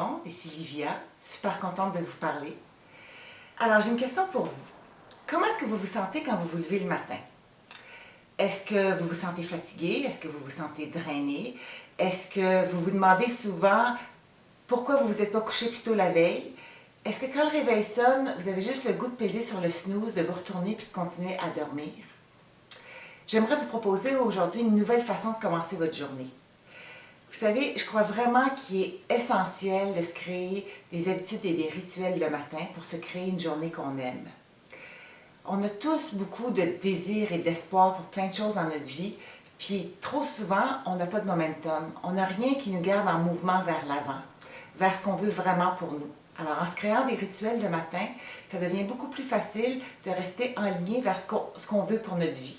monde, ici Livia, super contente de vous parler. Alors j'ai une question pour vous. Comment est-ce que vous vous sentez quand vous vous levez le matin? Est-ce que vous vous sentez fatigué? Est-ce que vous vous sentez drainé? Est-ce que vous vous demandez souvent pourquoi vous ne vous êtes pas couché plus tôt la veille? Est-ce que quand le réveil sonne, vous avez juste le goût de peser sur le snooze, de vous retourner puis de continuer à dormir? J'aimerais vous proposer aujourd'hui une nouvelle façon de commencer votre journée. Vous savez, je crois vraiment qu'il est essentiel de se créer des habitudes et des rituels le matin pour se créer une journée qu'on aime. On a tous beaucoup de désirs et d'espoir pour plein de choses dans notre vie, puis trop souvent, on n'a pas de momentum. On n'a rien qui nous garde en mouvement vers l'avant, vers ce qu'on veut vraiment pour nous. Alors, en se créant des rituels le matin, ça devient beaucoup plus facile de rester aligné vers ce qu'on veut pour notre vie.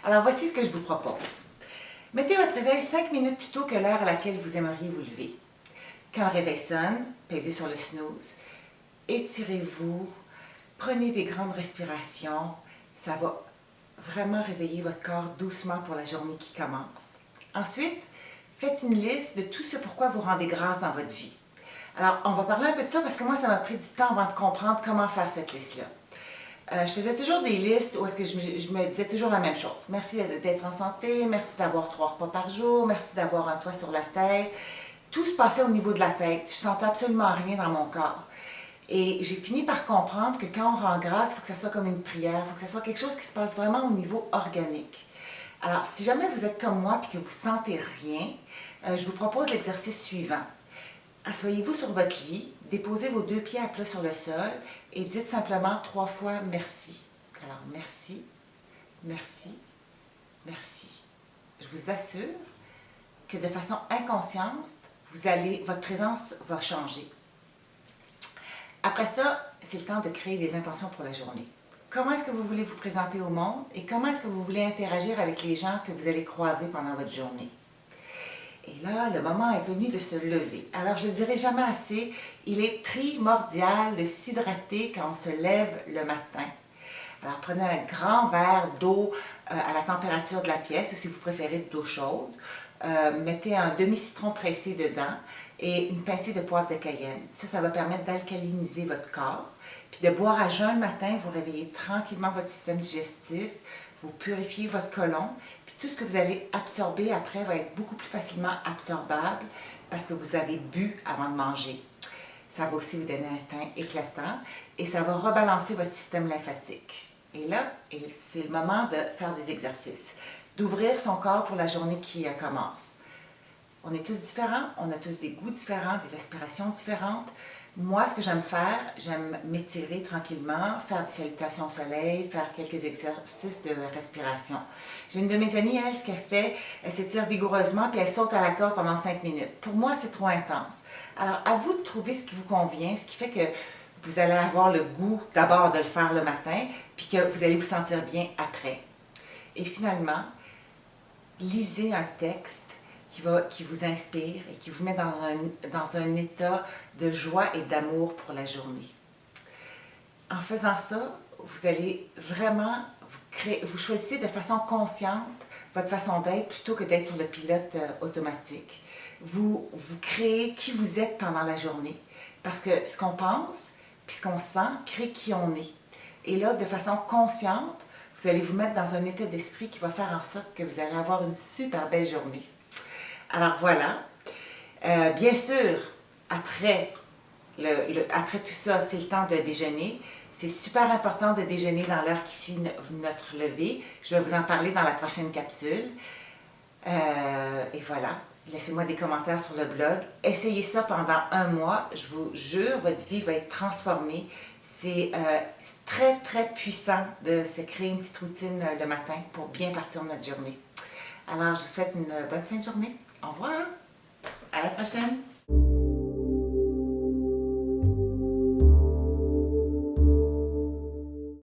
Alors, voici ce que je vous propose. Mettez votre réveil 5 minutes plus tôt que l'heure à laquelle vous aimeriez vous lever. Quand le réveil sonne, pesez sur le snooze, étirez-vous, prenez des grandes respirations. Ça va vraiment réveiller votre corps doucement pour la journée qui commence. Ensuite, faites une liste de tout ce pourquoi vous rendez grâce dans votre vie. Alors, on va parler un peu de ça parce que moi, ça m'a pris du temps avant de comprendre comment faire cette liste-là. Je faisais toujours des listes où est-ce que je me disais toujours la même chose. Merci d'être en santé, merci d'avoir 3 repas par jour, merci d'avoir un toit sur la tête. Tout se passait au niveau de la tête. Je sentais absolument rien dans mon corps. Et j'ai fini par comprendre que quand on rend grâce, il faut que ça soit comme une prière, il faut que ça soit quelque chose qui se passe vraiment au niveau organique. Alors, si jamais vous êtes comme moi et que vous ne sentez rien, je vous propose l'exercice suivant. Asseyez-vous sur votre lit, déposez vos 2 pieds à plat sur le sol et dites simplement 3 fois merci. Alors, merci, merci, merci. Je vous assure que de façon inconsciente, votre présence va changer. Après ça, c'est le temps de créer des intentions pour la journée. Comment est-ce que vous voulez vous présenter au monde et comment est-ce que vous voulez interagir avec les gens que vous allez croiser pendant votre journée? Et là, le moment est venu de se lever. Alors, je ne dirai jamais assez, il est primordial de s'hydrater quand on se lève le matin. Alors, prenez un grand verre d'eau à la température de la pièce, ou si vous préférez d'eau chaude. Mettez un demi-citron pressé dedans et une pincée de poivre de Cayenne. Ça va permettre d'alcaliniser votre corps. Puis de boire à jeun le matin, vous réveillez tranquillement votre système digestif, vous purifiez votre côlon, puis tout ce que vous allez absorber après va être beaucoup plus facilement absorbable parce que vous avez bu avant de manger. Ça va aussi vous donner un teint éclatant et ça va rebalancer votre système lymphatique. Et là, c'est le moment de faire des exercices, d'ouvrir son corps pour la journée qui commence. On est tous différents, on a tous des goûts différents, des aspirations différentes. Moi, ce que j'aime faire, j'aime m'étirer tranquillement, faire des salutations au soleil, faire quelques exercices de respiration. J'ai une de mes amies, elle, ce qu'elle fait, elle s'étire vigoureusement puis elle saute à la corde pendant 5 minutes. Pour moi, c'est trop intense. Alors, à vous de trouver ce qui vous convient, ce qui fait que vous allez avoir le goût d'abord de le faire le matin puis que vous allez vous sentir bien après. Et finalement, lisez un texte qui vous inspire et qui vous met dans un état de joie et d'amour pour la journée. En faisant ça, vous allez vraiment vous choisissez de façon consciente votre façon d'être plutôt que d'être sur le pilote automatique. Vous créez qui vous êtes pendant la journée parce que ce qu'on pense puis ce qu'on sent crée qui on est. Et là, de façon consciente, vous allez vous mettre dans un état d'esprit qui va faire en sorte que vous allez avoir une super belle journée. Alors voilà, bien sûr, après tout ça, c'est le temps de déjeuner. C'est super important de déjeuner dans l'heure qui suit notre lever. Je vais vous en parler dans la prochaine capsule. Et voilà, laissez-moi des commentaires sur le blog. Essayez ça pendant 1 mois. Je vous jure, votre vie va être transformée. C'est très, très puissant de se créer une petite routine le matin pour bien partir de notre journée. Alors, je vous souhaite une bonne fin de journée. Au revoir. À la prochaine.